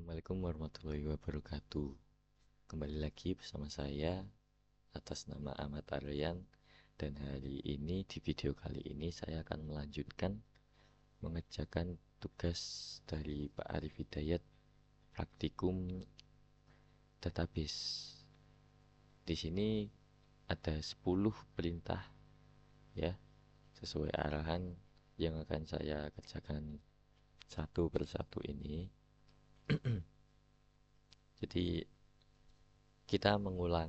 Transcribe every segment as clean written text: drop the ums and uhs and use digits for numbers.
Assalamualaikum warahmatullahi wabarakatuh. Kembali lagi bersama saya atas nama Ahmad Aryan, dan hari ini di video kali ini saya akan melanjutkan mengerjakan tugas dari Pak Arif Hidayat, praktikum database. Di sini ada 10 perintah ya, sesuai arahan yang akan saya kerjakan satu persatu ini. Jadi kita mengulang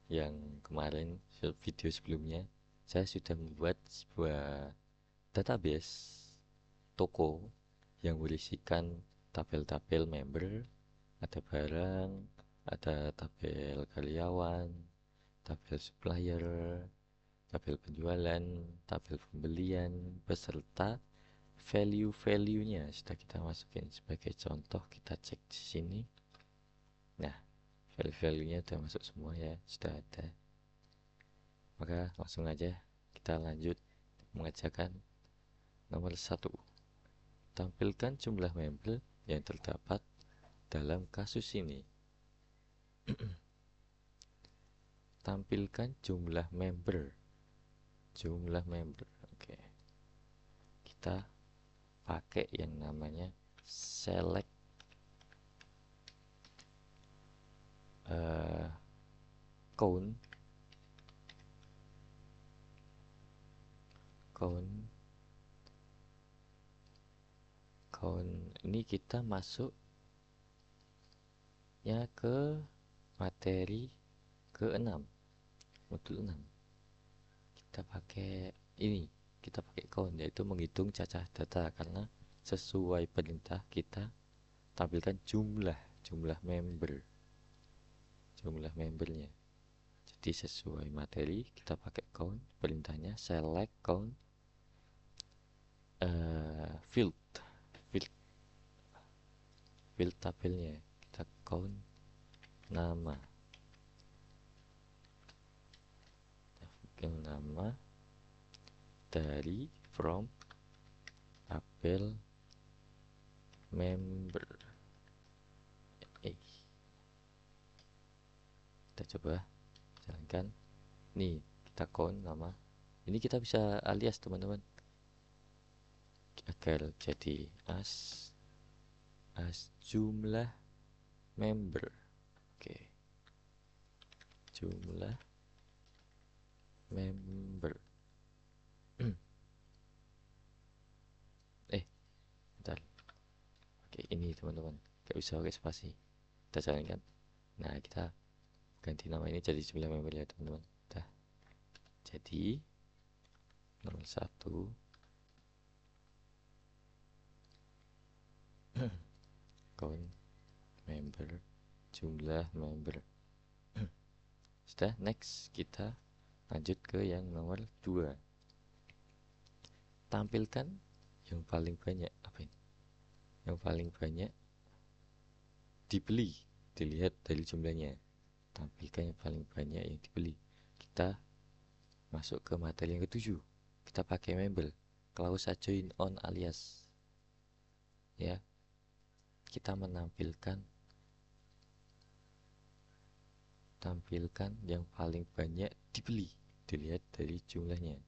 yang kemarin video sebelumnya. Saya sudah membuat sebuah database toko yang berisikan tabel-tabel member, ada barang, ada tabel karyawan, tabel supplier, tabel penjualan, tabel pembelian, beserta value-value-nya sudah kita masukin. Sebagai contoh kita cek di sini. Nah, value-value-nya sudah masuk semua ya, sudah ada. Maka langsung aja kita lanjut mengerjakan nomor 1. Tampilkan jumlah member yang terdapat dalam kasus ini. Tampilkan jumlah member. Jumlah member. Oke. Kita pakai yang namanya select count ini kita masuknya ke materi ke-6, modul 6. Kita pakai ini, kita pakai count, yaitu menghitung cacah data, karena sesuai perintah kita tampilkan jumlah membernya. Jadi sesuai materi kita pakai count, perintahnya select count field tabelnya kita count nama dari from tabel member. Kita coba jalankan. Nih kita count nama ini, kita bisa alias teman-teman agar jadi as jumlah member. Oke, jumlah member. Bentar. Oke, ini teman-teman, gak bisa pakai spasi. Kita jalankan. Nah, kita ganti nama ini jadi jumlah member ya teman-teman. Udah. Jadi nomor 1 count member, jumlah member. Sudah, next kita lanjut ke yang nomor 2. Tampilkan yang paling banyak. Apa ini? Yang paling banyak dibeli, dilihat dari jumlahnya. Tampilkan yang paling banyak yang dibeli. Kita masuk ke materi yang ke-7. Kita pakai member, clause join on alias ya. Kita tampilkan yang paling banyak dibeli, dilihat dari jumlahnya.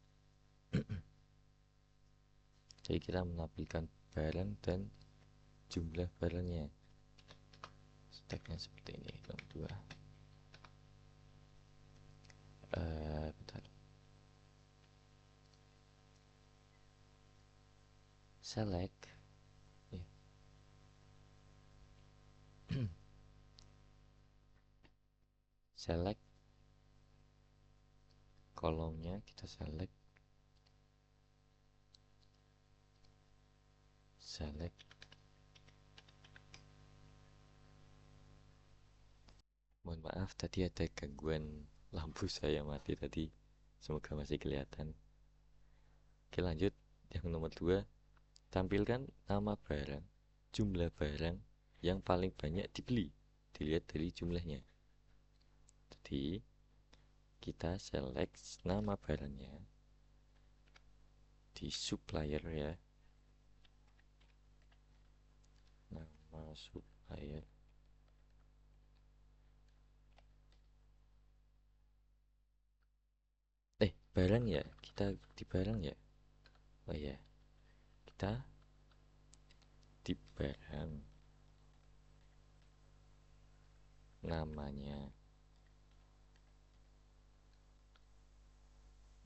Jadi kita menampilkan barang dan jumlah barangnya. Steknya seperti ini, nomor 2. Bentar. Select ya. Select kolomnya, kita select mohon maaf tadi ada gangguan lampu saya mati tadi, semoga masih kelihatan. Oke, lanjut yang nomor 2. Tampilkan nama barang, jumlah barang yang paling banyak dibeli, dilihat dari jumlahnya. Jadi kita select nama barangnya di supplier ya, nama supplier. Barang ya, kita di barang ya. Oh ya, kita di barang, namanya,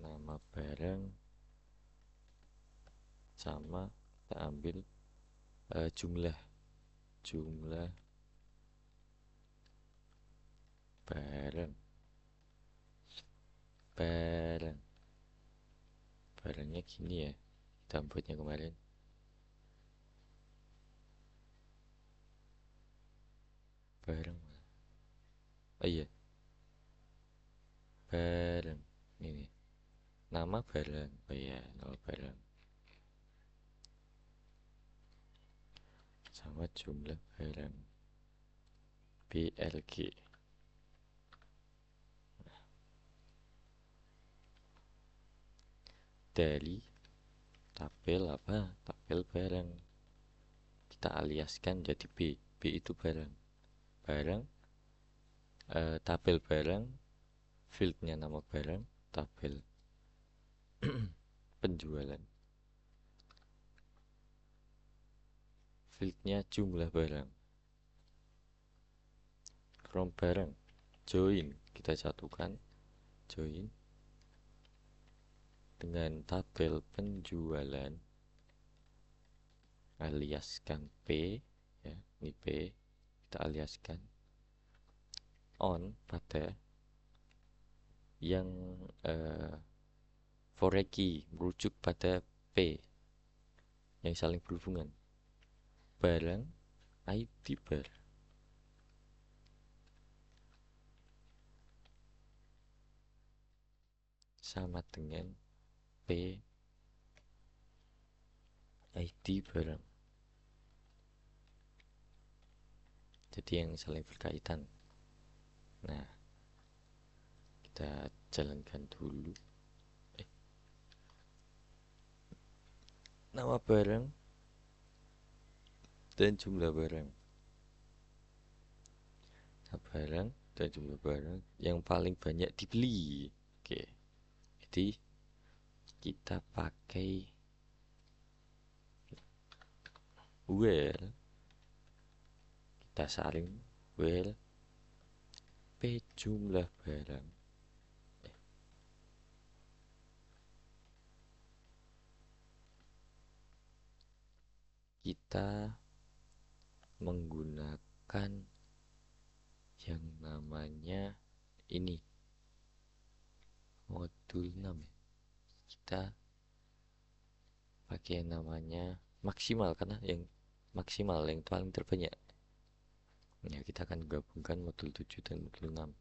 nama barang, sama kita ambil jumlah barang barangnya gini ya, kita buatnya kemarin. Barang, oh iya, barang ini nama barang, oh iya, nama barang sama jumlah barang, BLG. Dari tabel apa, tabel barang, kita aliaskan jadi B itu barang, tabel barang, fieldnya nama barang, tabel penjualan, fieldnya jumlah barang, from barang, join, kita satukan, join dengan tabel penjualan, aliaskan P ya, ini P, kita aliaskan on pada yang foreign key merujuk pada P yang saling berhubungan, barang ID bar sama dengan P ID barang, jadi yang saling berkaitan. Nah, kita jalankan dulu. Nama barang dan jumlah barang, nama barang dan jumlah barang yang paling banyak dibeli. Oke, jadi kita pakai where, kita saring where P jumlah barang, kita menggunakan yang namanya ini modul 6 ya. Kita pakai namanya maksimal karena yang maksimal yang paling terbanyak ya, kita akan gabungkan modul 7 dan modul 6.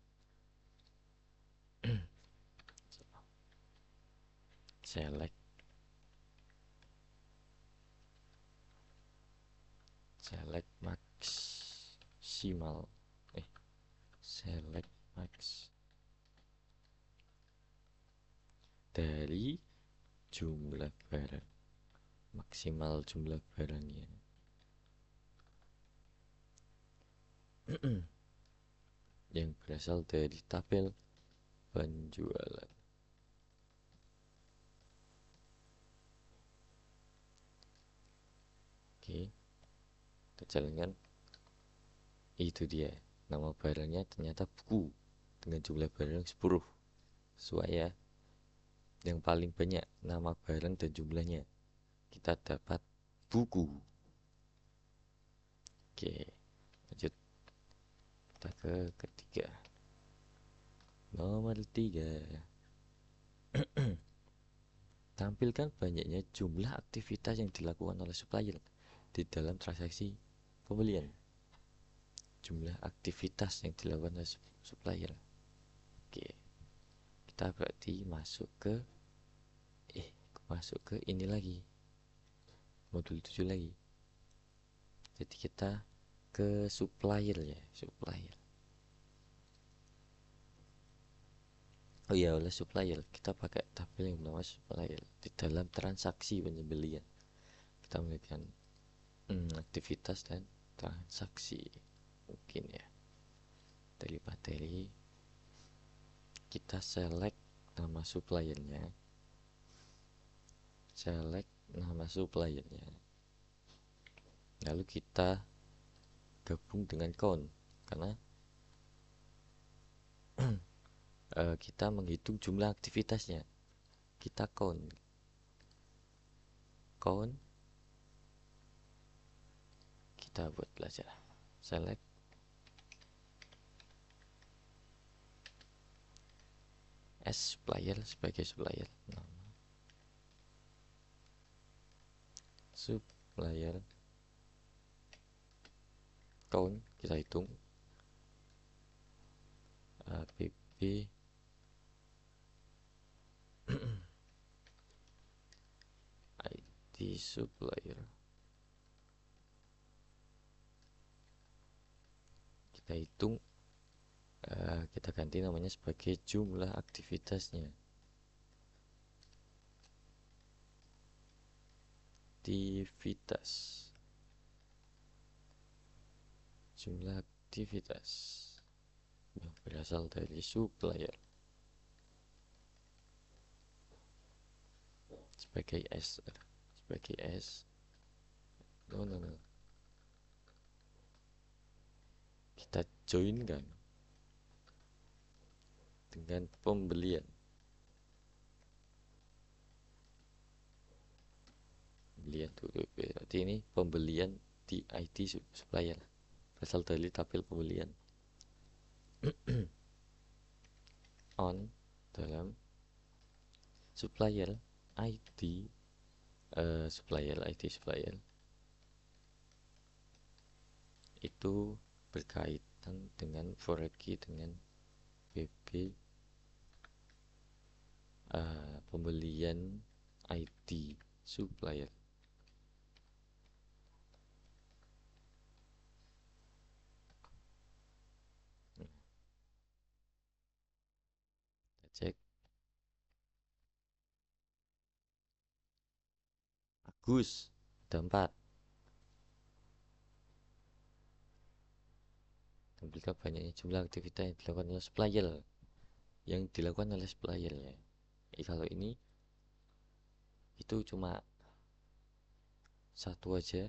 select maksimal select max dari jumlah barang, maksimal jumlah barangnya. Yang berasal dari tabel penjualan. Oke, kita jalankan. Itu dia, nama barangnya ternyata buku dengan jumlah barang 10 sesuai ya. Yang paling banyak nama barang dan jumlahnya, kita dapat buku. Oke, lanjut kita ke ketiga. Nomor 3, tampilkan banyaknya jumlah aktivitas yang dilakukan oleh supplier di dalam transaksi pembelian. Jumlah aktivitas yang dilakukan oleh supplier. Oke, kita berarti masuk ke ini lagi, modul 7 lagi. Jadi kita ke supplier ya, supplier. Oh iya, oleh supplier kita pakai tabel yang bernama supplier. Di dalam transaksi penyembelian kita memberikan aktivitas dan transaksi mungkin ya. Dari materi kita select nama suppliernya, lalu kita gabung dengan count karena kita menghitung jumlah aktivitasnya. Kita count kita buat belajar select as supplier sebagai supplier, nama supplier, count kita hitung, app ID supplier, kita hitung, kita ganti namanya sebagai jumlah aktivitasnya, jumlah aktivitas yang berasal dari supplier sebagai S, no, kita joinkan dengan pembelian dulu, berarti ini pembelian di ID supplier berasal dari tabel pembelian. On dalam supplier ID supplier itu berkaitan dengan foreign key dengan BB pembelian ID supplier. Kita cek bagus, ada 4. Tampilkan banyaknya jumlah aktivitas yang dilakukan oleh supplier ya. Kalau ini itu cuma satu aja,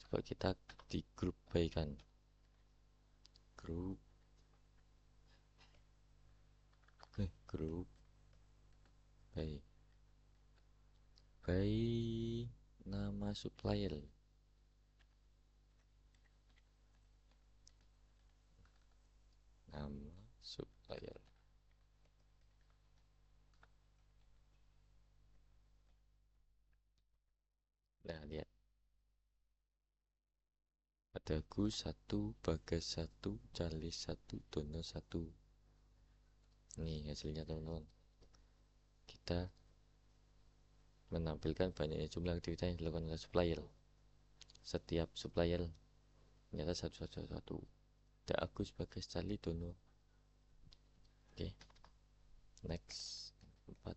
coba kita di grup by kan, grup by nama supplier, nah lihat ada Gus 1, Bagas 1, Charlie 1, Dono 1. Ini hasilnya teman-teman. Kita menampilkan banyaknya jumlah aktivitas yang dilakukan oleh supplier. Setiap supplier ternyata satu. Ada Agus, Bagas, Charlie, Dono. Oke. Next 4.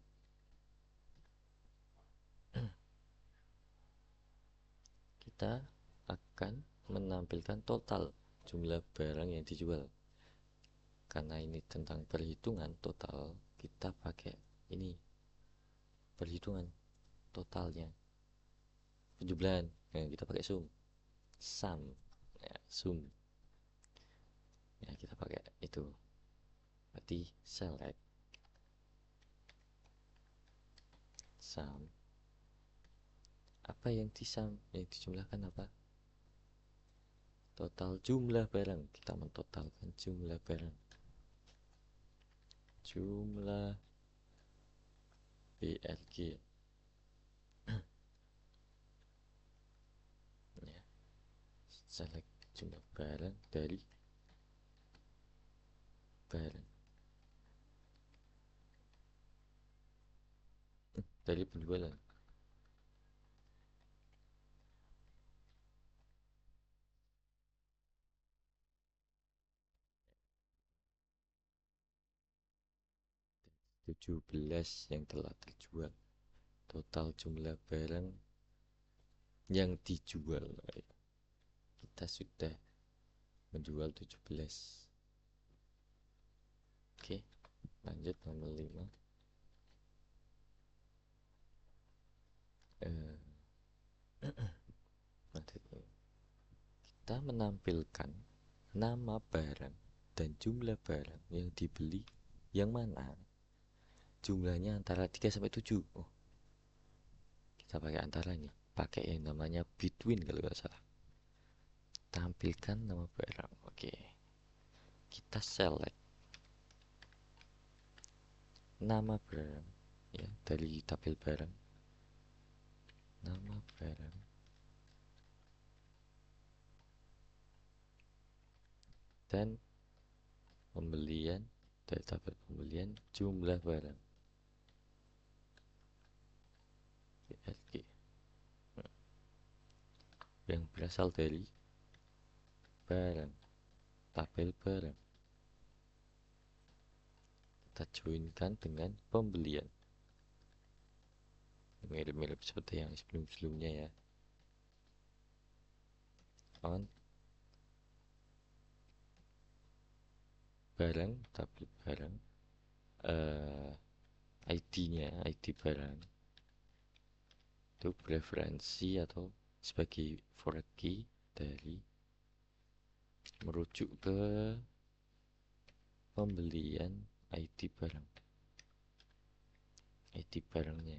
Kita akan menampilkan total jumlah barang yang dijual. Karena ini tentang perhitungan total, kita pakai ini perhitungan totalnya, penjumlahan. Nah, kita pakai sum ya, ya, kita pakai itu. Berarti select sum, apa yang dijumlahkan apa? Total jumlah barang. Kita mentotalkan jumlah barang, jumlah BLG ya. Select jumlah barang dari penjualan. Tujuh 17 yang telah terjual. Total jumlah barang yang dijual. kita sudah menjual 17. Oke, lanjut nomor 5. Kita menampilkan nama barang dan jumlah barang yang dibeli yang mana jumlahnya antara 3 sampai 7. Oh, kita pakai antara ini, pakai yang namanya between kalau nggak salah. Tampilkan nama barang. Oke, kita select nama barang ya dari tabel barang, nama barang, dan pembelian dari tabel pembelian jumlah barang. JLG yang berasal dari barang, tabel barang, kita joinkan dengan pembelian, mirip-mirip seperti yang sebelum-sebelumnya ya. On barang, tabel barang, ID-nya, ID barang itu preferensi atau sebagai for key dari merujuk ke pembelian ID barang, ID barangnya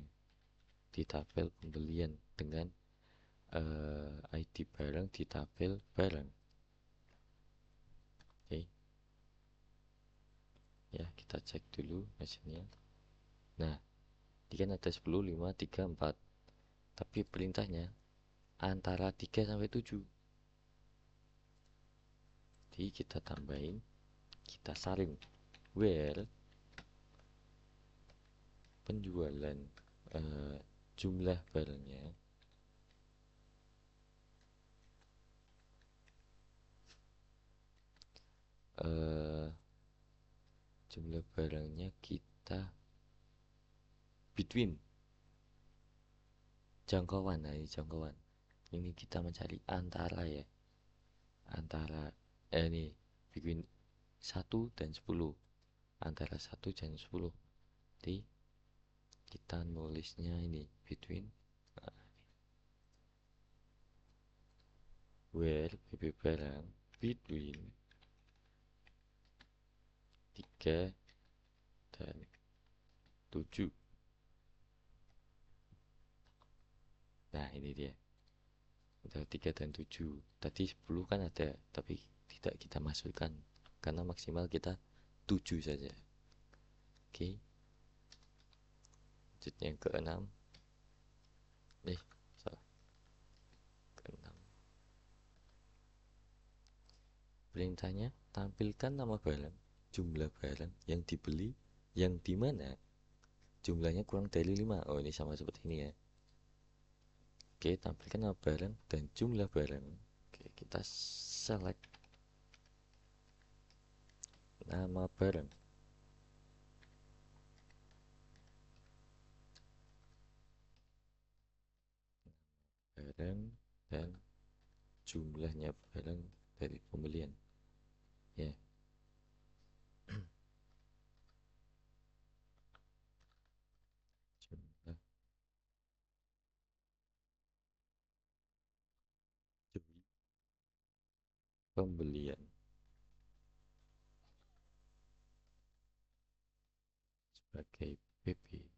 di tabel pembelian dengan ID barang di tabel barang. Oke ya, kita cek dulu hasilnya. Nah, ini kan ada 10, 5, 3, 4, tapi perintahnya antara 3 sampai 7. Jadi kita tambahin, kita saring where penjualan jumlah barangnya jumlah barangnya kita between jangkauan. Nah, ini jangkauan, ini kita mencari antara ya, antara ini between 1 dan 10, antara 1 dan 10. Jadi kita nulisnya ini between, where BB barang between 3 dan 7. Nah, ini dia. Ada 3 dan 7. Tadi 10 kan ada, tapi tidak kita masukkan karena maksimal kita 7 saja. Oke. Lanjut yang ke-6. Salah. Ke-6. Perintahnya tampilkan nama barang, jumlah barang yang dibeli yang dimana jumlahnya kurang dari 5. Oh, ini sama seperti ini ya. Oke, tampilkan nama barang dan jumlah barang. Oke, kita select nama barang, dan jumlahnya barang dari pembelian ya. Jumlah pembelian sebagai PP.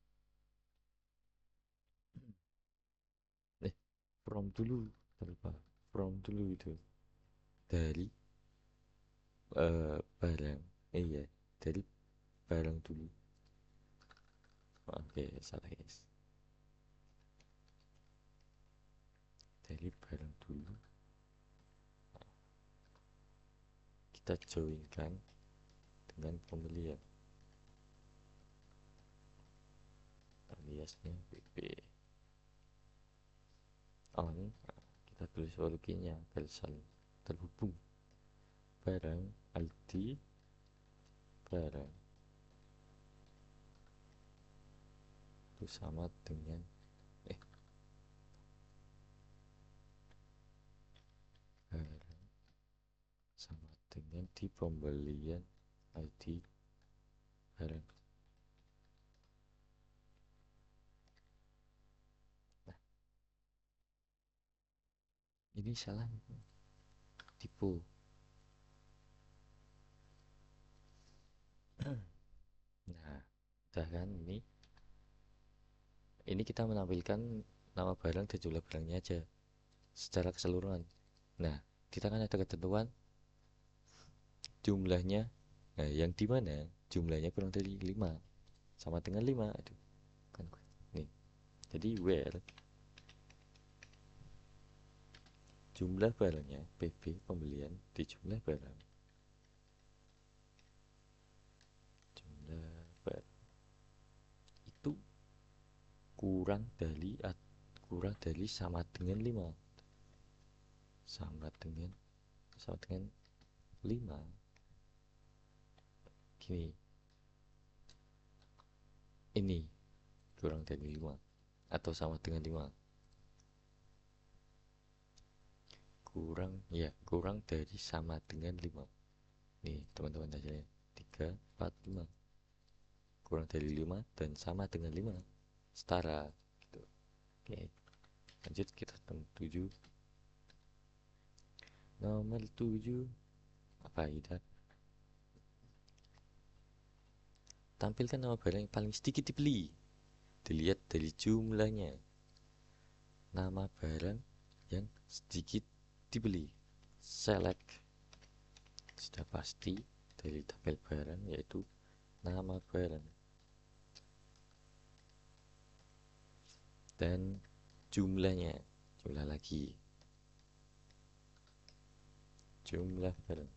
From dulu, terlupa. From dulu itu dari barang. Iya, dari barang dulu. Oke, salah guys. Dari barang dulu. Kita joinkan dengan pembelian. Aliasnya PP. On, kita tulis nya agar saling terhubung. Barang ID barang itu sama dengan barang dengan di pembelian ID barang. Nah, ini salah, tipu. Nah, udah kan ini kita menampilkan nama barang dan jumlah barangnya aja secara keseluruhan. Nah, kita kan ada ketentuan jumlahnya. Nah, yang di mana jumlahnya kurang dari 5 sama dengan 5. Aduh, kan nih. Jadi where jumlah barangnya PB pembelian di jumlah barang, jumlah barang itu kurang dari sama dengan 5, sama dengan sama dengan 5 gini. Ini kurang dari 5 atau sama dengan 5, kurang dari sama dengan 5 nih teman-teman aja ya. 3 4 5 kurang dari 5 dan sama dengan 5 setara gitu. Oke, lanjut kita nomor 7. Nomor 7 apa kita tampilkan nama barang yang paling sedikit dibeli, dilihat dari jumlahnya. Nama barang yang sedikit dibeli, select, sudah pasti dari tabel barang yaitu nama barang dan jumlahnya. Jumlah lagi, jumlah barang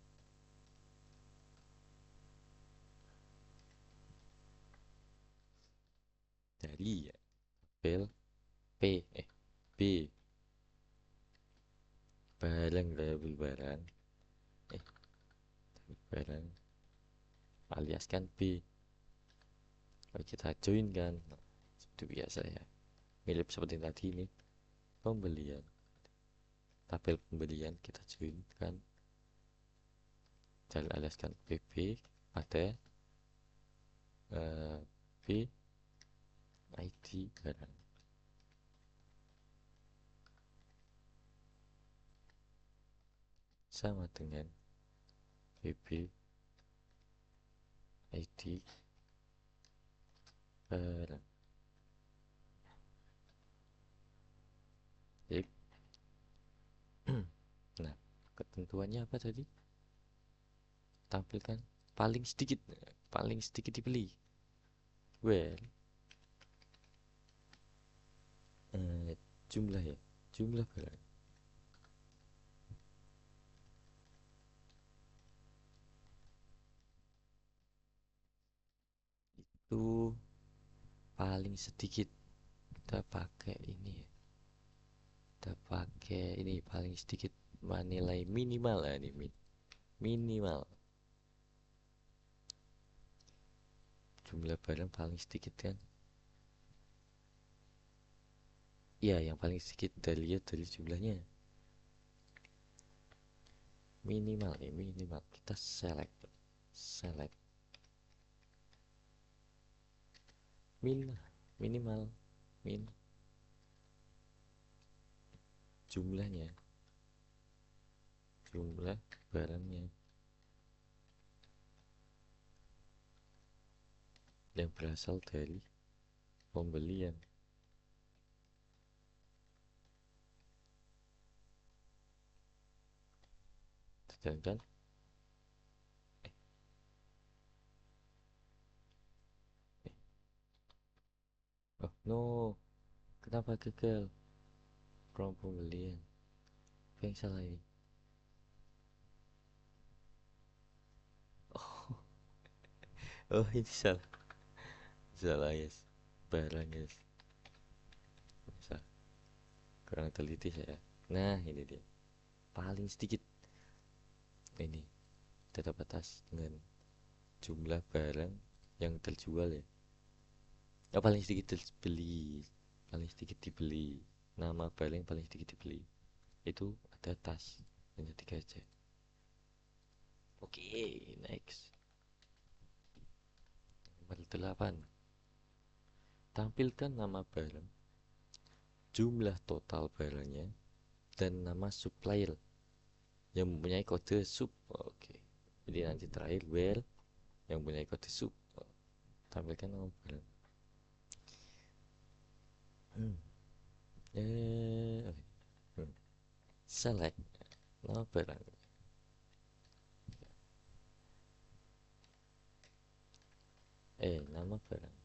dari tabel B barang, label barang barang alias kan B. Kalau kita join kan seperti biasa ya, mirip seperti tadi ini pembelian, tabel pembelian kita join kan dan aliaskan PB pada B ID barang sama dengan PB ID barang. Jadi, nah ketentuannya apa tadi? Tampilkan paling sedikit dibeli. Well, jumlah ya, jumlah barang itu paling sedikit. Kita pakai ini ya, kita pakai ini paling sedikit, nilai minimal ya, ini minimal jumlah barang paling sedikit kan. Iya, yang paling sedikit dari jumlahnya. Minimal ya, minimal. Kita select minimal, minimal min jumlahnya, jumlah barangnya yang berasal dari pembelian. Sedangkan oh no, kenapa gagal from pembelian? Apa yang salah ini? Oh, oh ini salah guys, barang guys, salah, kurang teliti saya. Nah ini dia paling sedikit, ini data batas dengan jumlah barang yang terjual ya. Paling sedikit dibeli, paling sedikit dibeli, nama barang paling sedikit dibeli itu ada tas hanya 3 aja. Next. Nomor 8. Tampilkan nama barang, jumlah total barangnya, dan nama supplier yang mempunyai kode sub. Oke. Jadi nanti terakhir where yang mempunyai kode sub. Tampilkan nama barang. Select nama barang. Nama barang.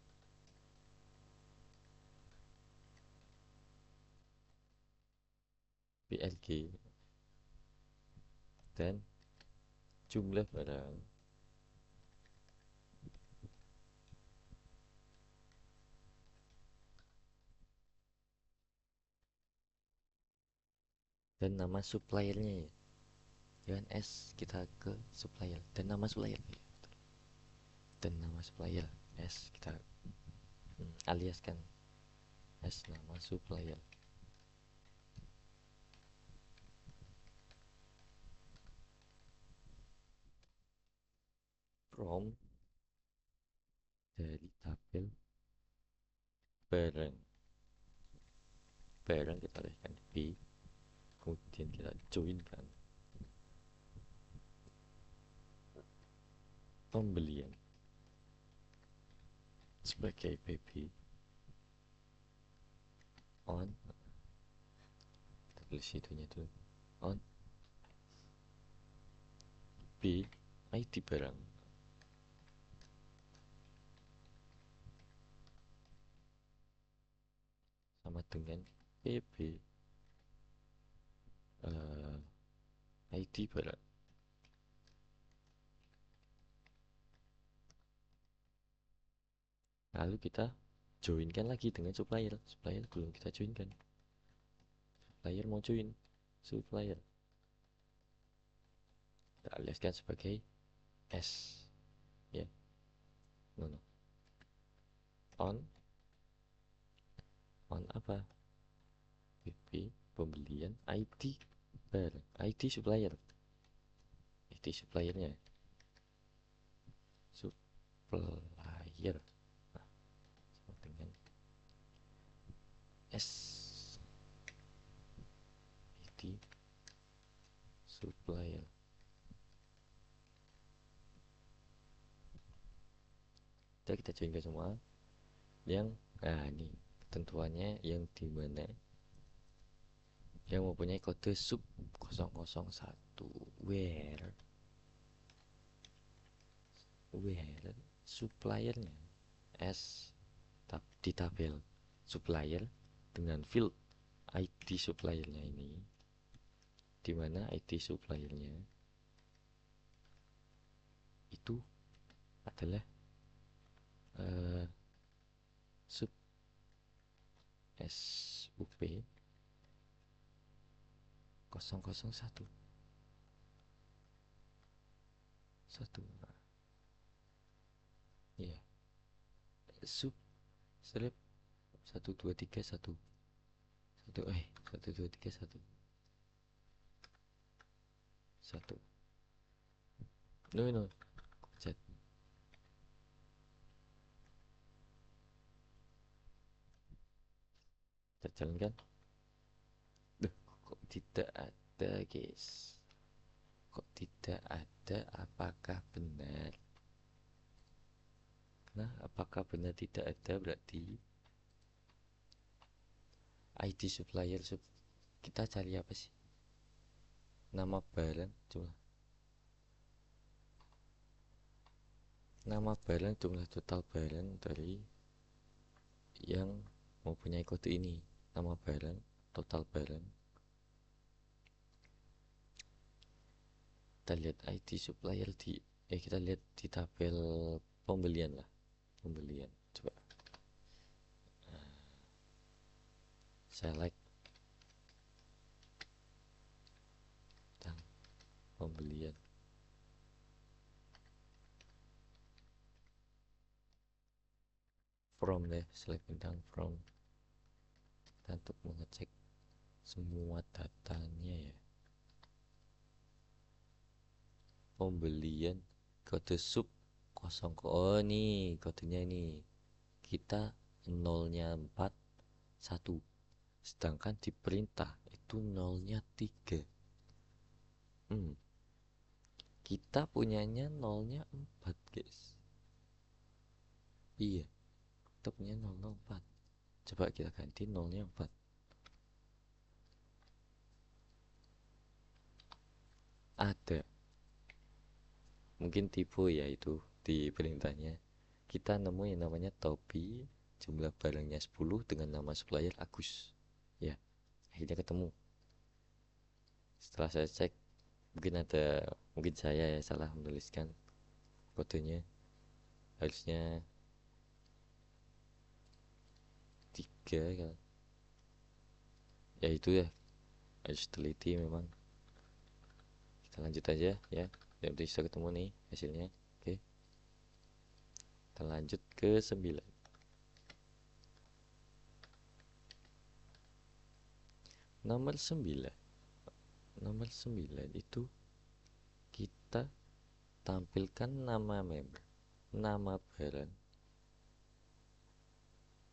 PLG dan jumlah barang dan nama suppliernya ya. Dengan S kita ke supplier dan nama supplier dan nama supplier S kita aliaskan S nama supplier. From dari tabel barang kita lihatkan B, kemudian kita joinkan pembelian sebagai PB on, kita tulis itunya dulu, on B ID barang sama dengan PB ID barang. Lalu kita joinkan lagi dengan supplier belum kita joinkan, supplier mau join supplier, kita aliaskan sebagai S ya. No. On apa? PP pembelian ID barang, ID suppliernya supplier sama dengan S ID supplier. Kita joinkan semua yang ini ketentuannya yang dimana yang mempunyai kode sub 001 where suppliernya S di tabel supplier dengan field ID suppliernya ini, dimana ID suppliernya itu adalah sub SUP 001 ya, sub strip 1231 1231 no chat kita jalankan. Kok tidak ada guys, kok tidak ada, apakah benar? Nah, apakah benar tidak ada? Berarti ID supplier kita cari apa sih? Nama barang, coba nama barang, jumlah total barang dari yang mempunyai kode ini, nama barang, total barang. Kita lihat ID supplier kita lihat di tabel pembelian lah, pembelian. Coba select tentang pembelian, from deh, select tentang from, dan untuk mengecek semua datanya ya. pembelian kode sub 0. Oh nih kodenya nih, kita nolnya 4 1, sedangkan di perintah itu nolnya 3. Kita punyanya nolnya 4 guys. Iya, kita punya 004. Coba kita ganti nolnya 4. Ada mungkin tipe ya itu di perintahnya. Kita nemu yang namanya topi, jumlah barangnya 10 dengan nama supplier Agus. Ya, akhirnya ketemu. Setelah saya cek, mungkin saya ya salah menuliskan kodenya. Harusnya 3 kan. Ya itu ya, harus teliti memang. Kita lanjut aja ya. Yang penting sudah ketemu nih hasilnya. Oke. Kita lanjut ke 9. Nomor 9. Nomor 9 itu kita tampilkan nama member, nama barang,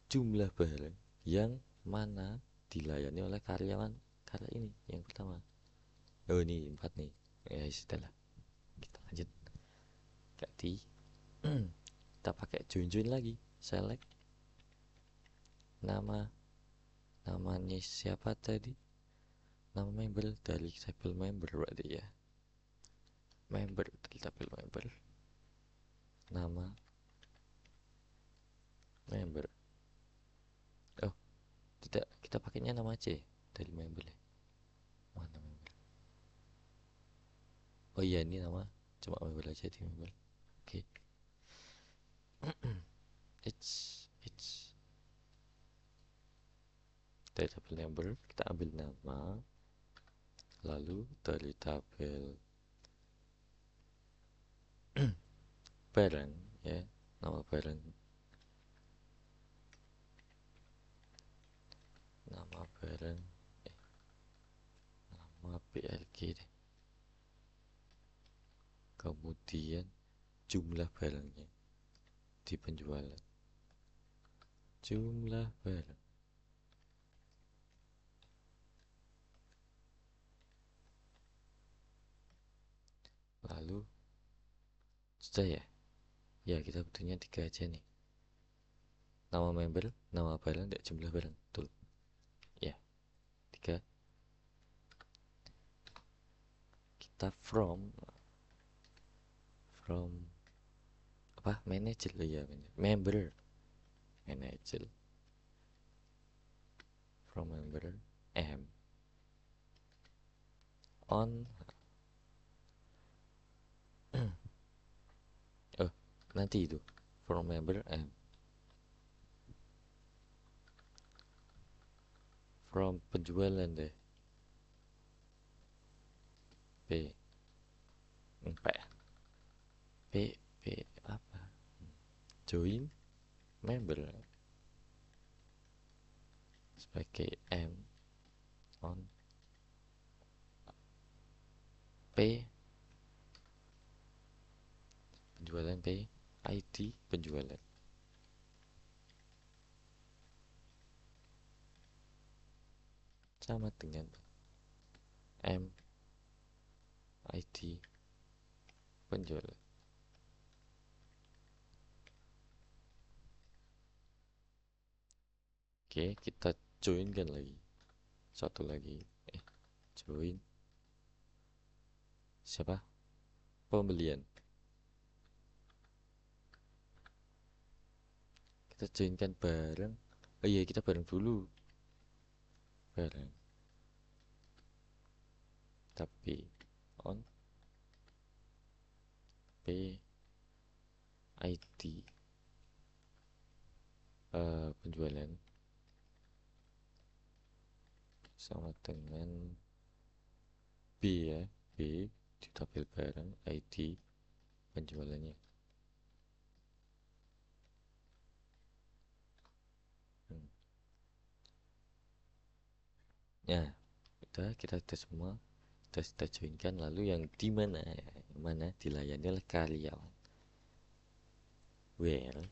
jumlah barang yang mana dilayani oleh karyawan karya ini yang pertama. Oh ini 4 nih. Ya sudah, kita lanjut. Ganti. Kita pakai join lagi. Select namanya siapa tadi? Nama member dari tabel member berarti ya. Member dari tabel member. Nama member. Oh, tidak, kita pakainya nama C dari member ya. Mana member? Oh iya, ini nama cuma member aja di member. Oke. It's dari tabel member kita ambil nama, lalu dari tabel barang ya, nama barang, nama barang, nama BLG deh. Kemudian jumlah barangnya di penjualan, jumlah barang, lalu sudah ya. Ya kita butuhnya 3 aja nih, nama member, nama barang, dan jumlah barang. Betul ya, 3. Kita from apa, manager lah ya, member, manager, from member M on oh nanti itu from member M from penjualan deh, P P apa, join member sebagai M on P penjualan, P ID penjualan, sama dengan M ID penjualan. Oke, kita joinkan lagi satu lagi, join siapa, pembelian. Kita joinkan barang. Oh iya, kita bareng dulu, barang, tapi on P ID penjualan sama dengan B ya, B di tabel barang ID penjualannya. Ya udah, kita tes semua. Terus kita joinkan, lalu yang di mana? Yang mana dilayani oleh karyawan. Well,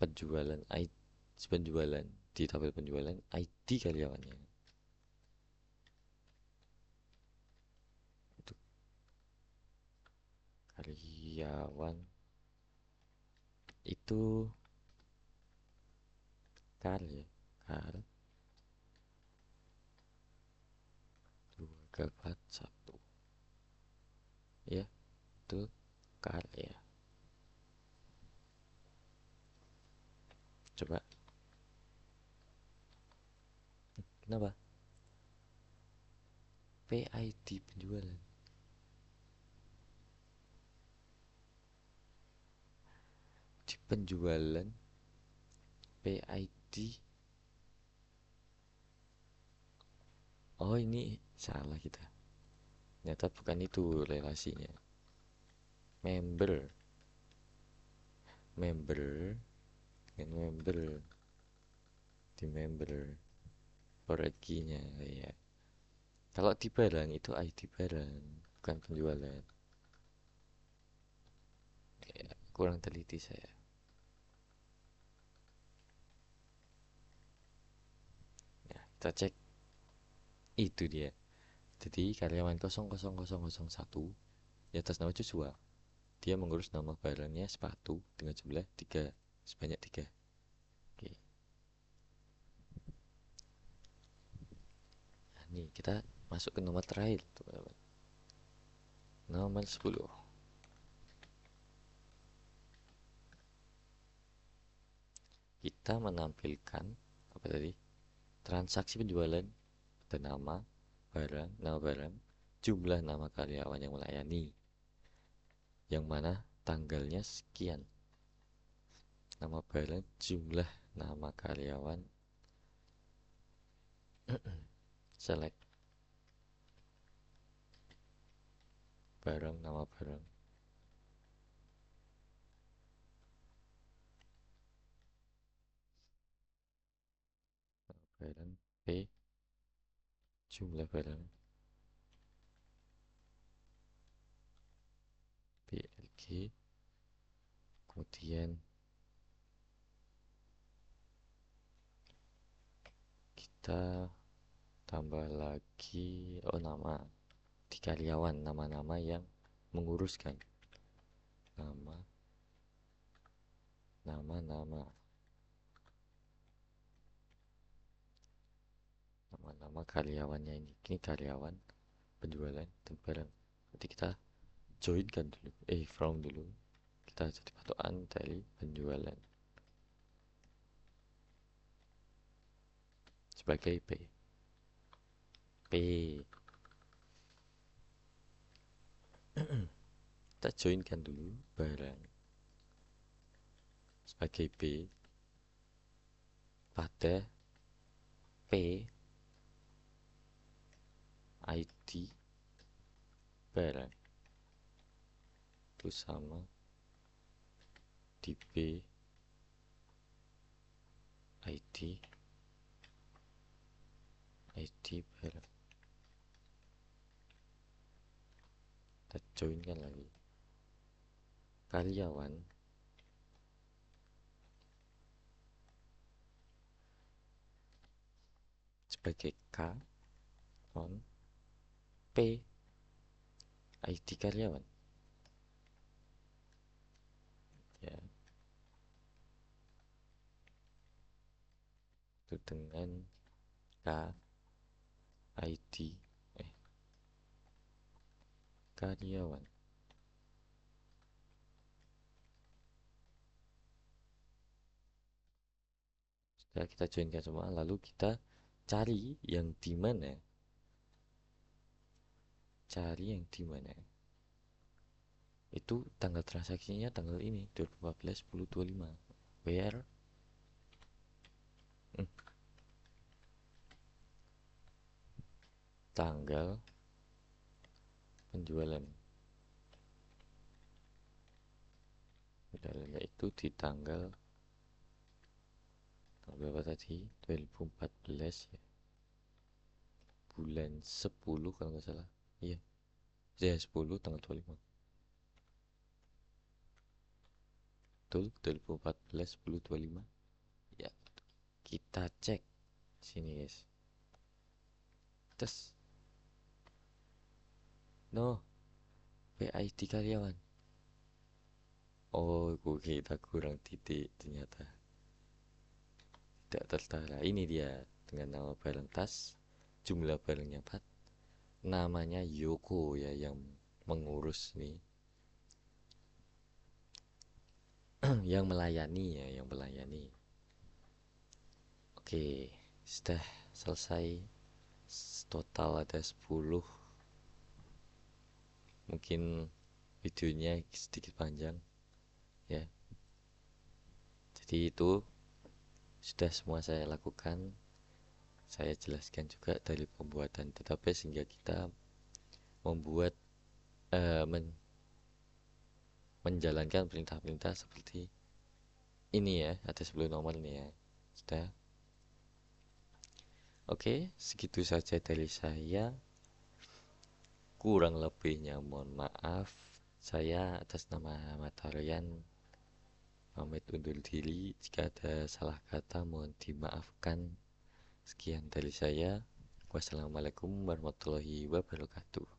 penjualan penjualan di tabel penjualan ID karyawannya itu karyawan itu kar ya, kar 2 4 1 ya, itu kar ya. Coba, kenapa PID penjualan di penjualan PID? Oh, ini salah kita, ternyata bukan itu relasinya. Member, member dengan member, di member perginya ya. Kalau di barang itu ID barang, bukan penjualan ya. Kurang teliti saya. Nah, kita cek, itu dia. Jadi karyawan 00001 di atas nama Joshua, dia mengurus nama barangnya sepatu dengan jumlah 3, sebanyak 3. Oke. Nah, nih kita masuk ke nomor terakhir, teman-teman. Nomor 10. Kita menampilkan apa tadi? Transaksi penjualan dan nama barang, jumlah nama karyawan yang melayani, yang mana tanggalnya sekian. Nama barang, jumlah nama karyawan. Select barang, nama barang. Barang P, jumlah barang BLG, kemudian kita tambah lagi nama di karyawan, nama-nama yang menguruskan, nama-nama karyawannya. Ini karyawan, penjualan, dan barang. Jadi kita joinkan dulu, from dulu, kita jadi patokan dari penjualan sebagai P. Kita joinkan dulu barang sebagai B pada P ID barang itu sama di B ID barang. Kita joinkan lagi karyawan sebagai K on P ID karyawan ya, itu dengan K ID karyawan. Sudah kita joinkan semua, lalu kita cari yang di mana, itu tanggal transaksinya tanggal ini 2014 10/25. Where tanggal penjualan yaitu di tanggal berapa tadi, 2014 ya, bulan 10 kalau nggak salah. Iya, ya 10 tanggal 25. Betul, 2014 10 25. Ya, kita cek sini guys. Tes. No, PID karyawan. Oh, kita kurang titik ternyata. Tidak tertara. Ini dia dengan nama barang tas, jumlah barangnya 4, namanya Yoko ya yang mengurus nih. Yang melayani ya, yang melayani. Oke, sudah selesai. Total ada 10. Mungkin videonya sedikit panjang ya. Jadi itu sudah semua saya lakukan. Saya jelaskan juga dari pembuatan database hingga kita membuat menjalankan perintah-perintah seperti ini ya. Ada 10 nomor nih ya. Sudah. Oke, segitu saja dari saya. Kurang lebihnya mohon maaf. Saya atas nama Matarian pamit undur diri. Jika ada salah kata mohon dimaafkan. Sekian dari saya. Wassalamualaikum warahmatullahi wabarakatuh.